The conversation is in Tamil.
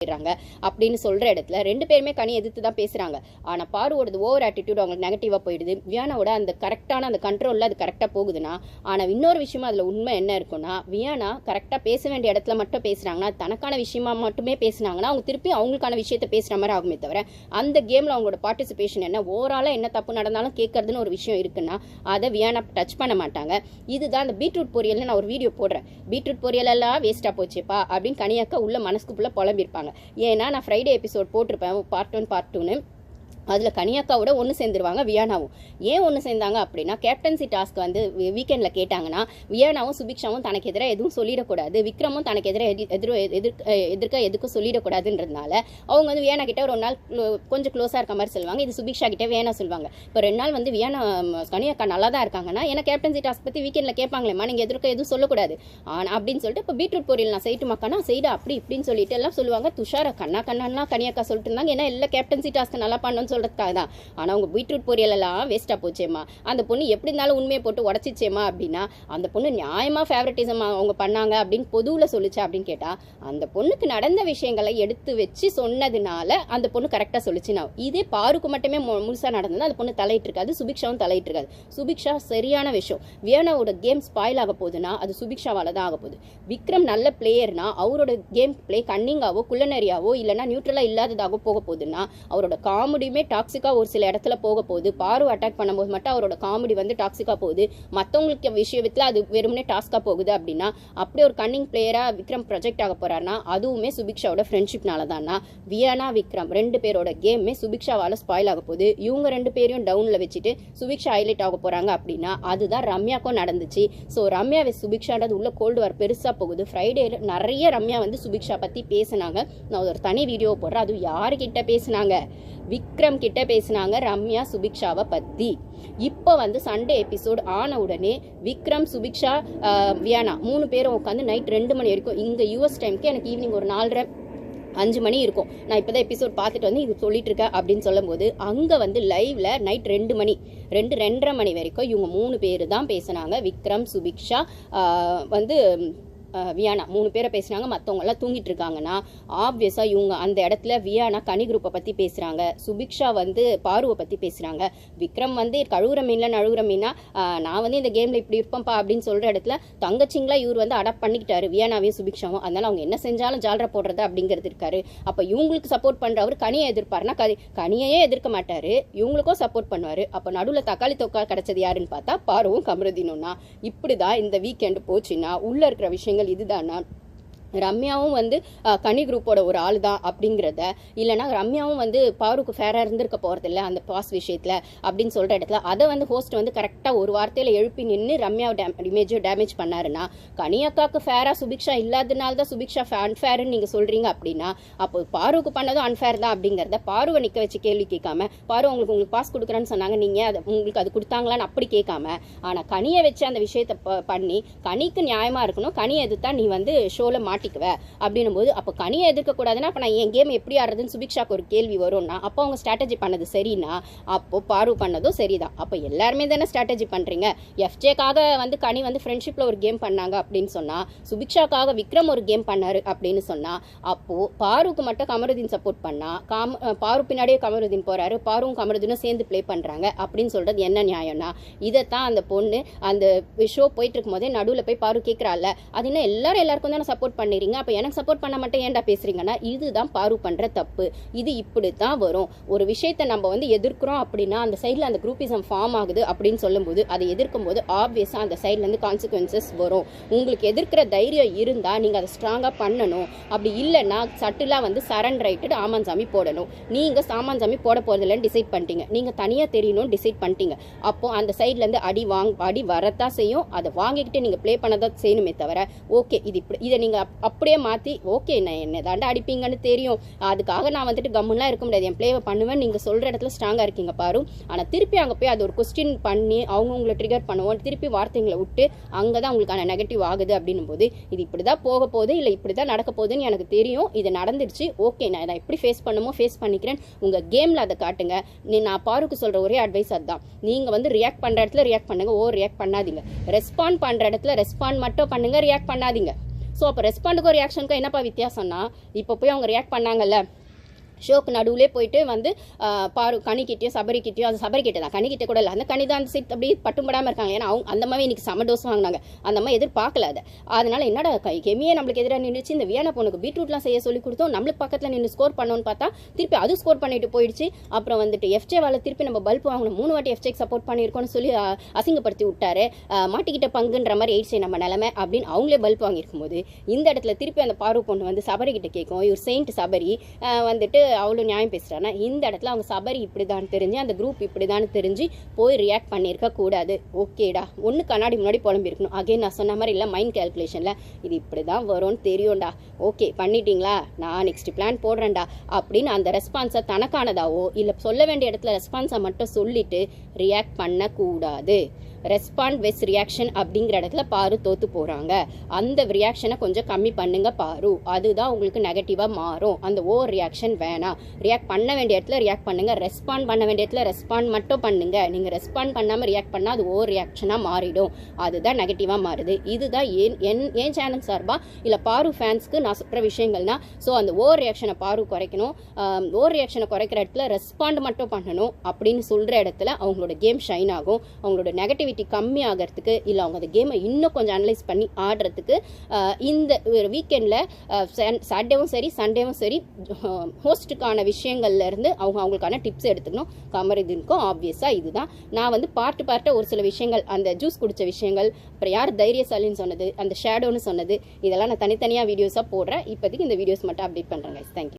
அப்படின்னு சொல்ற இடத்துல 2 பேருமே கனி எதிர்த்து தான் பேசுறாங்க. ஆனா பாருவோட ஓவர் ஆட்டிடியூட் அவங்களுக்கு நெகட்டிவா போயிடுது. வியானாவோட அந்த கரெக்டான அந்த கண்ட்ரோல்ல அது கரெக்டா போகுதுன்னா, ஆனா இன்னொரு விஷயமா அதுல உண்மை என்ன இருக்குன்னா, வியானா கரெக்டா பேச வேண்டிய இடத்துல மட்டும் பேசுறாங்கன்னா, தனக்கான விஷயமா மட்டுமே பேசுனாங்கன்னா அவங்க திருப்பி அவங்களுக்கான விஷயத்த பேசுற மாதிரி ஆகுமே தவிர, அந்த கேம்ல அவங்களோட பார்ட்டிசிபேஷன் என்ன, ஓவராலா என்ன தப்பு நடந்தாலும் கேட்கறதுன்னு ஒரு விஷயம் இருக்குன்னா அதை வியானா டச் பண்ண மாட்டாங்க. இதுதான் அந்த பீட்ரூட் பொரியல்னு நான் ஒரு வீடியோ போடுறேன். பீட்ரூட் பொரியல் எல்லாம் வேஸ்டா போச்சுப்பா அப்படின்னு கனியாக்கா உள்ள மனசுக்குள்ள புலம்பிருப்பாங்க. ஏன்னா நான் ஃப்ரைடே எபிசோட் போட்டிருப்பேன் பார்ட் 1 பார்ட் 2ன்னு. அதில் கனியாக்காவோட ஒன்று சேர்ந்துருவாங்க வியானாவும். ஏன் ஒன்று சேர்ந்தாங்க அப்படின்னா, கேப்டன்சி டாஸ்க் வந்து வீக்கெண்டில் கேட்டாங்கன்னா வியானாவும் சுபிக்ஷாவும் தனக்கு எதிராக எதுவும் சொல்லிடக்கூடாது, விக்ரமும் தனக்கு எதிர்க்க எதுக்கும் சொல்லிடக்கூடாதுன்றதுனால அவங்க வந்து வியானா கிட்ட ஒரு நாள் கொஞ்சம் க்ளோஸாக இருக்க மாதிரி சொல்லுவாங்க. இது சுபிக்ஷா கிட்ட வியானா சொல்லுவாங்க. இப்போ 2 நாள் வந்து வியானா கனியாக்கா நல்லா தான் இருக்காங்கன்னா, ஏன்னா கேப்டன்சி டாஸ்க் பற்றி வீக்கெண்டில் கேட்பாங்களேம்மா, நீங்கள் எதிர்க்க எதுவும் சொல்லக்கூடாது ஆனால் அப்படின்னு சொல்லிட்டு, இப்போ பீட்ரூட் பொரியல் நான் செய்யட்டுமாக்கானா செய்டா அப்படி இப்படின்னு சொல்லிட்டு எல்லாம் சொல்லுவாங்க. துஷாரா கண்ணாலாம் கனியாக்கா சொல்லிட்டு இருந்தாங்க. ஏன்னா எல்லா கேப்டன்சி டாஸ்க் நல்லா பண்ணணும்னு சொல்றதுக்காக தான். ஆனா அவங்க பீட்ரூட் பொரியல் எல்லாம் வேஸ்டா போச்சேம்மா, அந்த பொண்ணு எப்படி இருந்தாலும் உண்மையை போட்டு உடச்சிச்சேம்மா அப்படின்னா, அந்த பொண்ணு நியாயமா ஃபேவரட்டிசம் அவங்க பண்ணாங்க அப்படின்னு பொதுவுல சொல்லிச்சா அப்படின்னு கேட்டா, அந்த பொண்ணுக்கு நடந்த விஷயங்களை எடுத்து வச்சு சொன்னதுனால அந்த பொண்ணு கரெக்டா சொல்லிச்சுனா, இதே பாருக்கு மட்டுமே முழுசா நடந்தது அந்த பொண்ணு தலையிட்டு இருக்காது, சுபிக்ஷாவும் தலையிட்டு இருக்காது. சுபிக்ஷா சரியான விஷயம். வியானாவோட கேம் ஸ்பாயில் ஆக போகுதுன்னா அது சுபிக்ஷாவால தான் ஆக போகுது. விக்ரம் நல்ல பிளேயர்னா அவரோட கேம் பிளே கன்னிங்காவோ குள்ளநரியாவோ இல்லைன்னா நியூட்ரலா இல்லாததாகவோ போக போகுதுன்னா, அவரோட காமெடியுமே டாக்ஸிக்கா ஒரு சில இடத்துல போக போகுது. பாரு அட்டாக் பண்ணும்போது மட்டும் அவரோட காமெடி வந்து டாக்ஸிக்கா போகுது, மற்றவங்களுக்கு விஷயத்துல அது வெறுமனே டாஸ்கா போகுது அப்படின்னா, அப்படி ஒரு கன்னிங் பிளேயரா விக்ரம் ப்ரொஜெக்ட் ஆக போறாருன்னா அதுவுமே சுபிக்ஷாவோட ஃப்ரெண்ட்ஷிப்னால தானா. வியானா விக்ரம் 2 பேரோட கேமே சுபிக்ஷாவால ஸ்பாயில் ஆக போகுது. இவங்க 2 பேரையும் டவுன்ல வச்சுட்டு சுபிக்ஷா ஹைலைட் ஆக போறாங்க அப்படின்னா, அதுதான் ரம்யாக்கும் நடந்துச்சு. ஸோ ரம்யா சுபிக்ஷான்றது உள்ள கோல்டு வார் பெருசா போகுது. ஃப்ரைடேல நிறைய ரம்யா வந்து சுபிக்ஷா பத்தி பேசினாங்க. நான் ஒரு தனி வீடியோ போடுறேன். அது யாருக்கிட்ட பேசினாங்க, விக்ரம் கிட்ட பேசினாங்க ரம்யா சுபிக்ஷாவை பத்தி. இப்போ வந்து சண்டே எபிசோட் ஆன உடனே விக்ரம் சுபிக்ஷா வியானா 3 பேரும் உட்காந்து நைட் 2 மணி வரைக்கும், இங்க யூஎஸ் டைம்க்கு எனக்கு ஈவினிங் ஒரு 4:30-5 மணி இருக்கும். நான் இப்போதான் எபிசோட் பார்த்துட்டு வந்து இது சொல்லிட்டு இருக்கேன் அப்படின்னு சொல்லும் போது, அங்கே வந்து லைவ்ல நைட் 2:30 மணி வரைக்கும் இவங்க 3 பேர் தான் பேசினாங்க. விக்ரம் சுபிக்ஷா வந்து வியானா 3 பேரை பேசுனாங்க. மற்றவங்க எல்லாம் தூங்கிட்டு இருக்காங்கன்னா ஆப்வியஸா இவங்க அந்த இடத்துல வியானா கனி குரூப்பை பத்தி பேசுறாங்க, சுபிக்ஷா வந்து பாருவை பத்தி பேசுறாங்க, விக்ரம் வந்து கழுவுற மீன்ல நழுவுற மீனா நான் வந்து இந்த கேம்ல இப்படி இருப்பேன்ப்பா அப்படின்னு சொல்ற இடத்துல தங்கச்சிங்களா இவர் வந்து அடாப்ட் பண்ணிக்கிட்டாரு வியானாவையும் சுபிக்ஷாவும். அதனால அவங்க என்ன செஞ்சாலும் ஜாலரா போடுறது அப்படிங்கிறது இருக்காரு. அப்ப இவங்களுக்கு சப்போர்ட் பண்றவர் கனியை எதிர்ப்பாருன்னா கனியையே எதிர்க்க மாட்டாரு, இவங்களுக்கும் சப்போர்ட் பண்ணுவாரு. அப்ப நடுவுல தக்காளி தொக்கா கிடைச்சது யாருன்னு பார்த்தா பாருவும் கமருதீனும்னா. இப்படிதான் இந்த வீக்கெண்ட் போச்சுன்னா உள்ள இருக்கிற விஷயங்கள் இதுதானா. ரம்யாவும் வந்து கனி குரூப்போட ஒரு ஆள் தான் அப்படிங்கிறத, இல்லைனா ரம்யாவும் வந்து பாருக்கு ஃபேராக இருந்திருக்க போகிறதில்ல அந்த பாஸ் விஷயத்தில் அப்படின்னு சொல்கிற இடத்துல அதை வந்து ஹோஸ்ட் வந்து கரெக்டாக ஒரு வார்த்தையில் எழுப்பி நின்று ரம்யா இமேஜை டேமேஜ் பண்ணாருன்னா, கனி அக்காவுக்கு ஃபேராக சுபிக்ஷா இல்லாதனால தான் சுபிக்ஷா அன்ஃபேர்ன்னு நீங்கள் சொல்கிறீங்க அப்படின்னா, அப்போ பாருக்கு பண்ணதும் அன்ஃபேர் தான் அப்படிங்கிறத பாருவை நிற்க வச்சு கேள்வி கேட்காம, பாரு உங்களுக்கு பாஸ் கொடுக்குறேன்னு சொன்னாங்க, நீங்கள் அதை உங்களுக்கு அது கொடுத்தாங்களான்னு அப்படி கேட்காம, ஆனால் கனியை வச்சு அந்த விஷயத்தை பண்ணி கனிக்கு நியாயமாக இருக்கணும், கனியை எதிர்த்தா நீ வந்து ஷோவில் அப்படின்னும் போது, அப்போ கனியை எதிர்க்க கூடாதுன்னா அப்ப நான் என் கேம் எப்படி ஆடுறதுன்னு சுபிக்ஷாக்கு ஒரு கேள்வி வரும்னா, அப்போ அவங்க ஸ்ட்ராட்டஜி பண்ணது சரினா, அப்போ பாரு பண்ணதும் சரிதான். அப்போ எல்லாருமே தானே ஸ்ட்ராட்டஜி பண்றீங்க. எஃப்ஜேக்காக வந்து கனி வந்து ஃப்ரெண்ட்ஷிப்ல ஒரு கேம் பண்ணாங்க அப்படின்னு சொன்னா, சுபிக்ஷாக்காக விக்ரம் ஒரு கேம் பண்ணாரு அப்படின்னு சொன்னா, அப்போ பாருக்கு மட்டும் கமருதீன் சப்போர்ட் பண்ணா, பாரு பின்னாடியே கமருதீன் போறாரு, பாரும் கமருதீனும் சேர்ந்து பிளே பண்றாங்க அப்படின்னு சொல்றது என்ன நியாயம்னா, இதைத்தான் அந்த பொண்ணு அந்த ஷோ போயிட்டு இருக்கும் போதே நடுவில் போய் பாரு கேட்கறாள், அது என்ன எல்லாருக்கும் தானே சப்போர்ட் பண்ணிடுறீங்க, அப்ப எனக்கு சப்போர்ட் பண்ண மட்டும் ஏன்டா பேசுறீங்கன்னா, இதுதான் பாரு பண்ற தப்பு. இது இப்படித்தான் வரும். ஒரு விஷயத்தை நம்ம வந்து எதிர்க்கிறோம் அப்படின்னா அந்த சைட்ல அந்த குரூப்பிசம் ஃபார்ம் ஆகுது அப்படின்னு சொல்லும்போது, அதை எதிர்க்கும் போது ஆப்வியஸா அந்த சைட்ல இருந்து கான்சிக்வன்சஸ் வரும். உங்களுக்கு எதிர்க்கிற தைரியம் இருந்தா நீங்க அதை ஸ்ட்ராங்கா பண்ணணும். அப்படி இல்லைன்னா சட்டிலா வந்து சரண்டர் ஆயிட்டு ஆமான்சாமி போடணும். நீங்க சாமான்சாமி போட போறதில்லன்னு டிசைட் பண்ணிட்டீங்க, நீங்க தனியா தெரியணும்னு டிசைட் பண்ணிட்டீங்க. அப்போ அந்த சைட்ல இருந்து அடி வரத்தான் செய்யும். அதை வாங்கிக்கிட்டு நீங்க பிளே பண்ணதான் செய்யணுமே தவிர, ஓகே இது இப்படி இதை நீங்க அப்படியே மாற்றி, ஓகே நான் என்ன தாண்டா அடிப்பீங்கன்னு தெரியும், அதுக்காக நான் வந்துட்டு கம்முலாம் இருக்க முடியாது, என் பிளேவை பண்ணுவேன் நீங்கள் சொல்கிற இடத்துல ஸ்ட்ராங்காக இருக்கீங்க பாரு, ஆனால் திருப்பி அங்கே போய் அது ஒரு கொஸ்டின் பண்ணி அவங்கவுங்களை ட்ரிகர் பண்ணுவோம், திருப்பி வார்த்தைங்களை விட்டு அங்கே தான் உங்களுக்கான நெகட்டிவ் ஆகுது அப்படின்னும் போது, இது இப்படி தான் போக போகுது, இல்லை இப்படி தான் நடக்க போகுதுன்னு எனக்கு தெரியும், இது நடந்துருச்சு, ஓகே நான் இதை எப்படி ஃபேஸ் பண்ணுமோ ஃபேஸ் பண்ணிக்கிறேன், உங்கள் கேமில் அதை காட்டுங்க. நான் பாருக்கு சொல்கிற ஒரே அட்வைஸ் அதுதான், நீங்கள் வந்து ரியாக்ட் பண்ணுற இடத்துல ரியாக்ட் பண்ணுங்க, ரியாக்ட் பண்ணாதீங்க, ரெஸ்பாண்ட் பண்ணுற இடத்துல ரெஸ்பாண்ட் மட்டும் பண்ணுங்க, ரியாக்ட் பண்ணாதீங்க. ஸோ அப்போ ரெஸ்பாண்டுக்கும் ரியாக்ஷனுக்கும் என்னப்பா வித்தியாசம்னா, இப்போ போய் அவங்க ரியாக்ட் பண்ணாங்கல்ல, ஷோக்கு நடுவுலே போயிட்டு வந்து பாரு கனிக்கிட்டேயோ சபரிக்கிட்டேயோ, அது சபரிக்கிட்ட தான், கனிக்கிட்ட கூட இல்லை, அந்த கனி தான் அந்த சீட் அப்படியே பட்டும்படாமல் இருக்காங்க. ஏன்னா அவங்க அந்த மாதிரி இன்னைக்கு செம டோஸ் வாங்கினாங்க, அந்த மாதிரி எதிர்பார்க்கல அதை. அதனால என்னடா கெமியே நம்மளுக்கு எதிராக நின்றுச்சு, இந்த வியானா பொண்ணுக்கு பீட்ரூட்லாம் செய்ய சொல்லி கொடுத்தோம், நம்மளுக்கு பக்கத்தில் நின்று ஸ்கோர் பண்ணோன்னு பார்த்தா திருப்பி அது ஸ்கோர் பண்ணிட்டு போயிடுச்சு. அப்புறம் வந்துட்டு எஃப்ஜேவால் திருப்பி நம்ம பல்ப் வாங்கணும், 3 வாட்டி எஃப்ஜேக்கு சப்போர்ட் பண்ணியிருக்கோன்னு சொல்லி அசிங்கப்படுத்தி விட்டாரு. மாட்டிக்கிட்ட பங்குன்ற மாதிரி ஆயிடுச்சு நம்ம நிலைமை அப்படின்னு அவங்களே பல்ப் வாங்கியிருக்கும் போது, இந்த இடத்துல திருப்பி அந்த பாரு பொண்ணு வந்து சபரிக்கிட்ட கேட்கும், இவர் செயின்ட் சபரி வந்துட்டு அவ்வளோ நியாயம் பேசுகிறாங்கன்னா, இந்த இடத்துல அவங்க சபரி இப்படி தான் தெரிஞ்சு, அந்த குரூப் இப்படி தான் தெரிஞ்சு போய் ரியாக்ட் பண்ணியிருக்க கூடாது. ஓகேடா, ஒன்று கண்ணாடி முன்னாடி புலம்பி இருக்கணும். அகைன் நான் சொன்ன மாதிரி இல்லை, மைண்ட் கேல்குலேஷனில் இது இப்படி தான் வரும்னு தெரியும்டா, ஓகே பண்ணிட்டீங்களா, நான் நெக்ஸ்ட் பிளான் போடுறேன்டா அப்படின்னு அந்த ரெஸ்பான்ஸை தனக்கானதாவோ இல்லை சொல்ல வேண்டிய இடத்துல ரெஸ்பான்ஸை மட்டும் சொல்லிட்டு ரியாக்ட் பண்ணக்கூடாது. ரெஸ்பாண்ட் வெஸ் ரியாக்ஷன் அப்படிங்கிற இடத்துல பாரு தோத்து போகிறாங்க. அந்த ரியாக்ஷனை கொஞ்சம் கம்மி பண்ணுங்க பாரு, அதுதான் உங்களுக்கு நெகட்டிவாக மாறும். அந்த ஓவர் ரியாக்ஷன் வேணாம். ரியாக்ட் பண்ண வேண்டிய இடத்துல ரியாக்ட் பண்ணுங்க, ரெஸ்பாண்ட் பண்ண வேண்டிய இடத்துல ரெஸ்பாண்ட் மட்டும் பண்ணுங்க. நீங்கள் ரெஸ்பாண்ட் பண்ணாமல் ரியாக்ட் பண்ணால் அது ஓவர் ரியாக்ஷனாக மாறிடும், அதுதான் நெகட்டிவாக மாறுது. இதுதான் ஏன் சேனல் சார்பாக இல்லை பாரு ஃபேன்ஸ்க்கு நான் சொல்கிற விஷயங்கள்னா, ஸோ அந்த ஓவர் ரியாக்ஷனை பாரு குறைக்கணும், ஓவர் ரியாக்ஷனை குறைக்கிற இடத்துல ரெஸ்பாண்ட் மட்டும் பண்ணணும் அப்படின்னு சொல்கிற இடத்துல அவங்களோட கேம் ஷைன் ஆகும். அவங்களோட நெகட்டிவ் கம்மி ஆகிறதுக்கு இல்லை அவங்க அந்த கேமை இன்னும் கொஞ்சம் அனலைஸ் பண்ணி ஆடுறதுக்கு இந்த வீக்கெண்டில் சாட்டர்டேவும் சரி சண்டேவும் சரி ஹோஸ்ட்டுக்கான விஷயங்கள்ல இருந்து அவங்களுக்கான டிப்ஸ் எடுத்துக்கணும். கமருதீனுக்கும் ஆப்வியஸாக இதுதான். நான் வந்து பார்ட்டாக ஒரு சில விஷயங்கள், அந்த ஜூஸ் குடித்த விஷயங்கள், அப்புறம் யார் தைரியசாலின்னு சொன்னது, அந்த ஷேடோன்னு சொன்னது, இதெல்லாம் நான் தனித்தனியாக வீடியோஸாக போடுறேன். இப்போதைக்கு இந்த வீடியோஸ் மட்டும் அப்டேட் பண்ணுறேன். தேங்க்யூ.